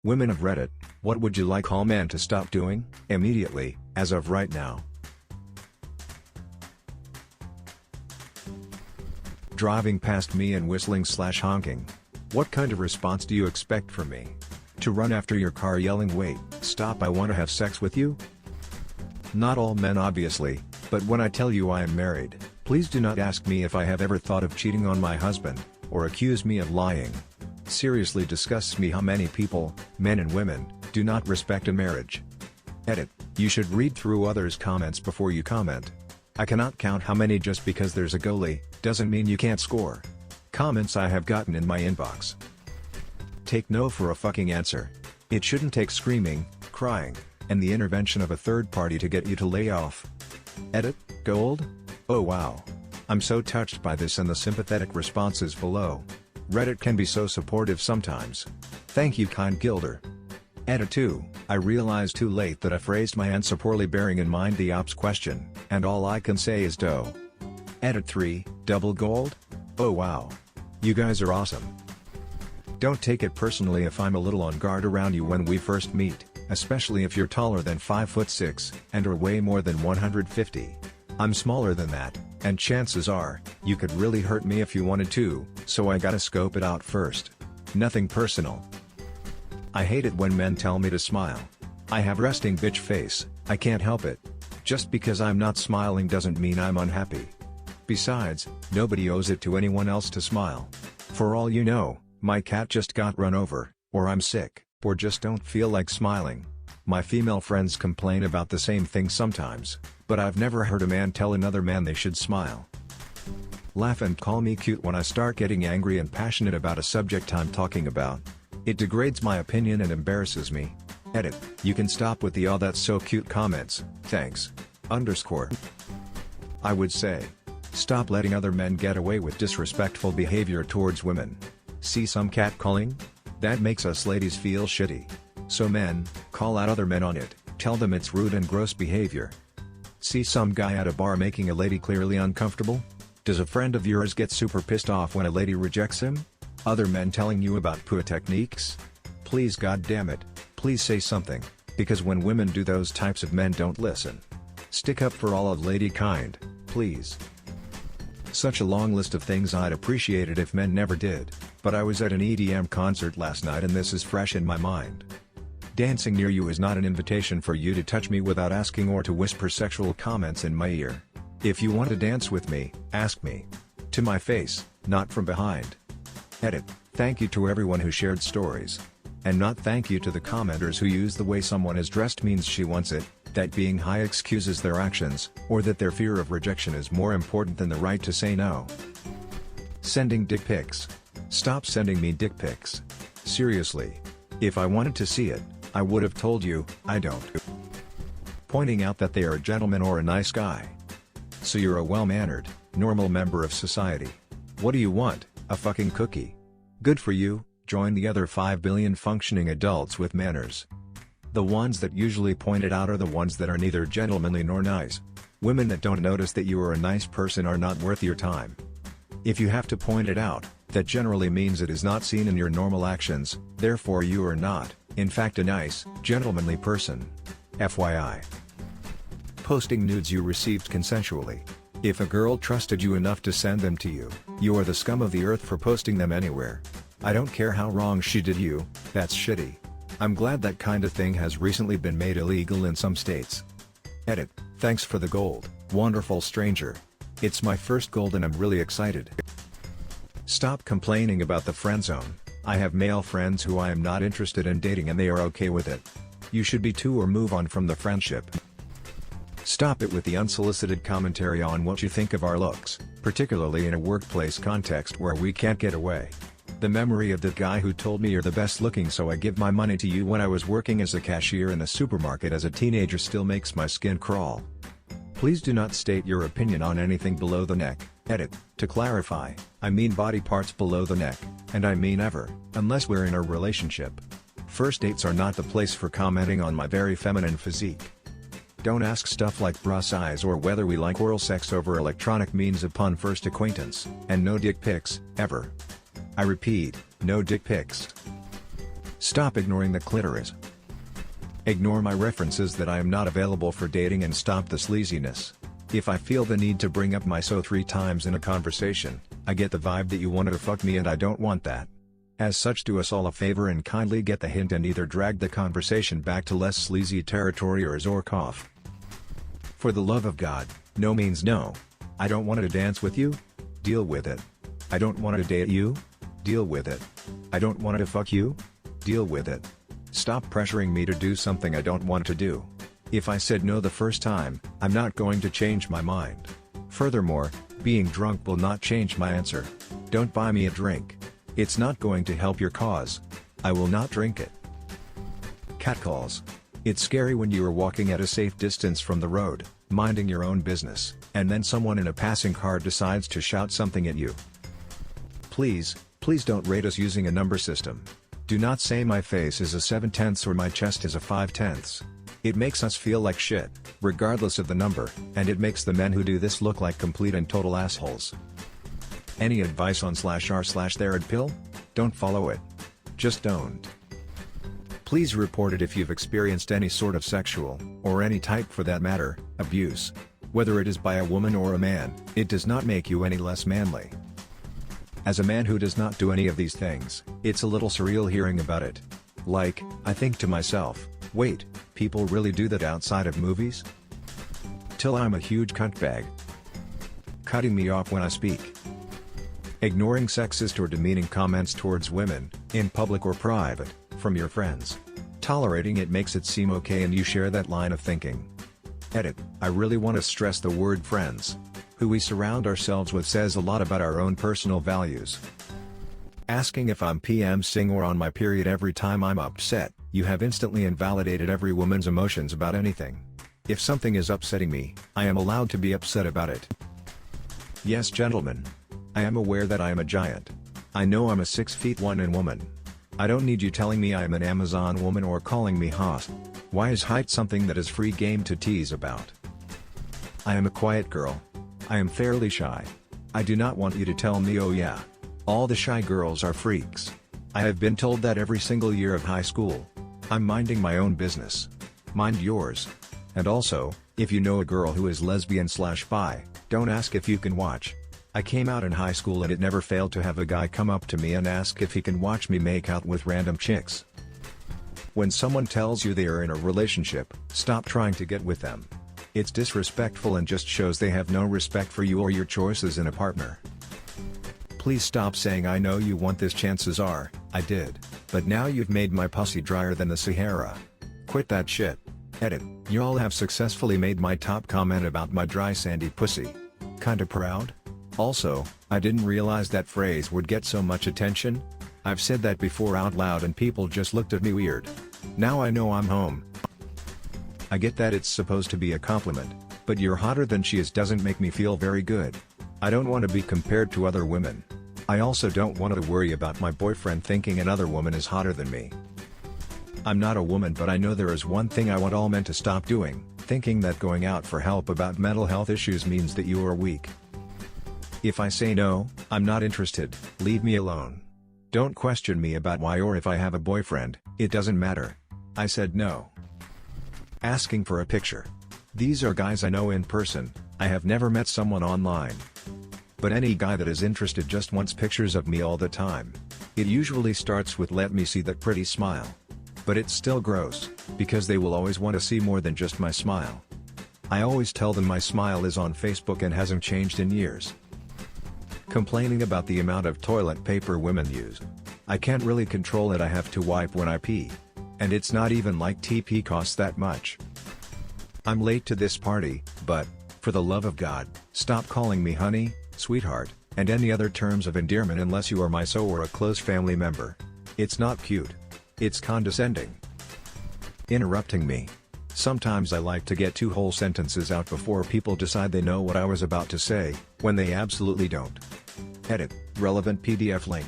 Women of Reddit, what would you like all men to stop doing, immediately, as of right now? Driving past me and whistling/honking. What kind of response do you expect from me? To run after your car yelling, "Wait, stop, I want to have sex with you"? Not all men obviously, but when I tell you I am married, please do not ask me if I have ever thought of cheating on my husband, or accuse me of lying. Seriously disgusts me how many people, men and women, do not respect a marriage. Edit, you should read through others' comments before you comment. I cannot count how many. Just because there's a goalie, doesn't mean you can't score. Comments I have gotten in my inbox. Take no for a fucking answer. It shouldn't take screaming, crying, and the intervention of a third party to get you to lay off. Edit, gold? Oh wow. I'm so touched by this and the sympathetic responses below. Reddit can be so supportive sometimes. Thank you, kind Gilder. Edit 2, I realized too late that I phrased my answer poorly, bearing in mind the ops question, and all I can say is dough. Edit 3, double gold? Oh wow. You guys are awesome. Don't take it personally if I'm a little on guard around you when we first meet, especially if you're taller than 5'6", and are way more than 150. I'm smaller than that, and chances are, you could really hurt me if you wanted to, so I gotta scope it out first. Nothing personal. I hate it when men tell me to smile. I have resting bitch face, I can't help it. Just because I'm not smiling doesn't mean I'm unhappy. Besides, nobody owes it to anyone else to smile. For all you know, my cat just got run over, or I'm sick, or just don't feel like smiling. My female friends complain about the same thing sometimes, but I've never heard a man tell another man they should smile. Laugh and call me cute when I start getting angry and passionate about a subject I'm talking about. It degrades my opinion and embarrasses me. Edit, you can stop with the "oh that's so cute" comments, thanks. _ I would say, stop letting other men get away with disrespectful behavior towards women. See some catcalling? That makes us ladies feel shitty. So men, call out other men on it, tell them it's rude and gross behavior. See some guy at a bar making a lady clearly uncomfortable? Does a friend of yours get super pissed off when a lady rejects him? Other men telling you about poo techniques? Please, goddammit, please say something, because when women do, those types of men don't listen. Stick up for all of lady kind, please. Such a long list of things I'd appreciate it if men never did, but I was at an EDM concert last night and this is fresh in my mind. Dancing near you is not an invitation for you to touch me without asking or to whisper sexual comments in my ear. If you want to dance with me, ask me. To my face, not from behind. Edit, thank you to everyone who shared stories. And not thank you to the commenters who use the way someone is dressed means she wants it, that being high excuses their actions, or that their fear of rejection is more important than the right to say no. Sending dick pics. Stop sending me dick pics. Seriously. If I wanted to see it, I would have told you, I don't. Pointing out that they are a gentleman or a nice guy. So you're a well-mannered, normal member of society. What do you want, a fucking cookie? Good for you, join the other 5 billion functioning adults with manners. The ones that usually point it out are the ones that are neither gentlemanly nor nice. Women that don't notice that you are a nice person are not worth your time. If you have to point it out, that generally means it is not seen in your normal actions, therefore you are not, in fact, a nice, gentlemanly person. FYI. Posting nudes you received consensually. If a girl trusted you enough to send them to you, you are the scum of the earth for posting them anywhere. I don't care how wrong she did you, that's shitty. I'm glad that kind of thing has recently been made illegal in some states. Edit, thanks for the gold, wonderful stranger. It's my first gold and I'm really excited. Stop complaining about the friend zone. I have male friends who I am not interested in dating and they are okay with it. You should be too, or move on from the friendship. Stop it with the unsolicited commentary on what you think of our looks, particularly in a workplace context where we can't get away. The memory of that guy who told me you're the best looking so I give my money to you when I was working as a cashier in a supermarket as a teenager still makes my skin crawl. Please do not state your opinion on anything below the neck. Edit, to clarify, I mean body parts below the neck, and I mean ever, unless we're in a relationship. First dates are not the place for commenting on my very feminine physique. Don't ask stuff like bra size or whether we like oral sex over electronic means upon first acquaintance, and no dick pics, ever. I repeat, no dick pics. Stop ignoring the clitoris. Ignore my references that I am not available for dating and stop the sleaziness. If I feel the need to bring up my so 3 times in a conversation, I get the vibe that you wanted to fuck me and I don't want that. As such, do us all a favor and kindly get the hint and either drag the conversation back to less sleazy territory or zork off. For the love of God, no means no. I don't want to dance with you? Deal with it. I don't want to date you? Deal with it. I don't want to fuck you? Deal with it. Stop pressuring me to do something I don't want to do. If I said no the first time, I'm not going to change my mind. Furthermore, being drunk will not change my answer. Don't buy me a drink. It's not going to help your cause. I will not drink it. Catcalls. It's scary when you are walking at a safe distance from the road, minding your own business, and then someone in a passing car decides to shout something at you. Please don't rate us using a number system. Do not say my face is a 7/10 or my chest is a 5/10. It makes us feel like shit, regardless of the number, and it makes the men who do this look like complete and total assholes. Any advice on /r/the red pill? Don't follow it. Just don't. Please report it if you've experienced any sort of sexual, or any type for that matter, abuse. Whether it is by a woman or a man, it does not make you any less manly. As a man who does not do any of these things, it's a little surreal hearing about it. Like, I think to myself, wait, people really do that outside of movies? Till I'm a huge cuntbag. Cutting me off when I speak. Ignoring sexist or demeaning comments towards women, in public or private, from your friends. Tolerating it makes it seem okay and you share that line of thinking. Edit, I really want to stress the word friends. Who we surround ourselves with says a lot about our own personal values. Asking if I'm PMSing or on my period every time I'm upset, you have instantly invalidated every woman's emotions about anything. If something is upsetting me, I am allowed to be upset about it. Yes, gentlemen. I am aware that I am a giant. I know I'm a 6'1" woman. I don't need you telling me I am an Amazon woman or calling me hot. Why is height something that is free game to tease about? I am a quiet girl. I am fairly shy. I do not want you to tell me, oh yeah, all the shy girls are freaks. I have been told that every single year of high school. I'm minding my own business. Mind yours. And also, if you know a girl who is lesbian/bi, don't ask if you can watch. I came out in high school and it never failed to have a guy come up to me and ask if he can watch me make out with random chicks. When someone tells you they are in a relationship, stop trying to get with them. It's disrespectful and just shows they have no respect for you or your choices in a partner. Please stop saying I know you want this, chances are, I did, but now you've made my pussy drier than the Sahara. Quit that shit. Edit, y'all have successfully made my top comment about my dry sandy pussy. Kinda proud? Also, I didn't realize that phrase would get so much attention. I've said that before out loud and people just looked at me weird. Now I know I'm home. I get that it's supposed to be a compliment, but you're hotter than she is doesn't make me feel very good. I don't want to be compared to other women. I also don't want to worry about my boyfriend thinking another woman is hotter than me. I'm not a woman, but I know there is one thing I want all men to stop doing, thinking that going out for help about mental health issues means that you are weak. If I say no, I'm not interested, leave me alone. Don't question me about why or if I have a boyfriend, it doesn't matter. I said no. Asking for a picture. These are guys I know in person, I have never met someone online. But any guy that is interested just wants pictures of me all the time. It usually starts with let me see that pretty smile. But it's still gross, because they will always want to see more than just my smile. I always tell them my smile is on Facebook and hasn't changed in years. Complaining about the amount of toilet paper women use. I can't really control it, I have to wipe when I pee. And it's not even like TP costs that much. I'm late to this party, but, for the love of God, stop calling me honey, sweetheart, and any other terms of endearment unless you are my so or a close family member. It's not cute. It's condescending. Interrupting me. Sometimes I like to get 2 whole sentences out before people decide they know what I was about to say, when they absolutely don't. Edit, relevant PDF link.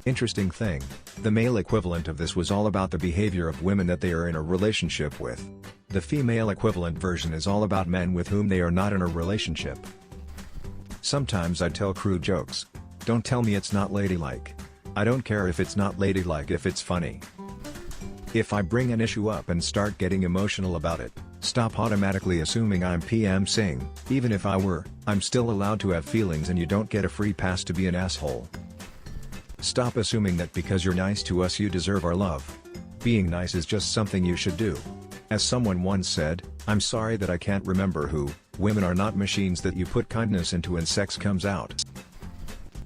Interesting thing, the male equivalent of this was all about the behavior of women that they are in a relationship with. The female equivalent version is all about men with whom they are not in a relationship. Sometimes I tell crude jokes. Don't tell me it's not ladylike. I don't care if it's not ladylike if it's funny. If I bring an issue up and start getting emotional about it, stop automatically assuming I'm PMSing. Even if I were, I'm still allowed to have feelings and you don't get a free pass to be an asshole. Stop assuming that because you're nice to us you deserve our love. Being nice is just something you should do. As someone once said, I'm sorry that I can't remember who, women are not machines that you put kindness into and sex comes out.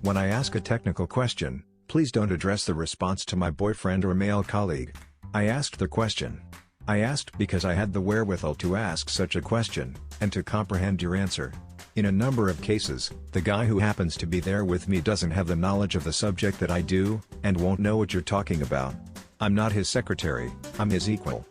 When I ask a technical question, please don't address the response to my boyfriend or male colleague. I asked the question. I asked because I had the wherewithal to ask such a question, and to comprehend your answer. In a number of cases, the guy who happens to be there with me doesn't have the knowledge of the subject that I do, and won't know what you're talking about. I'm not his secretary, I'm his equal.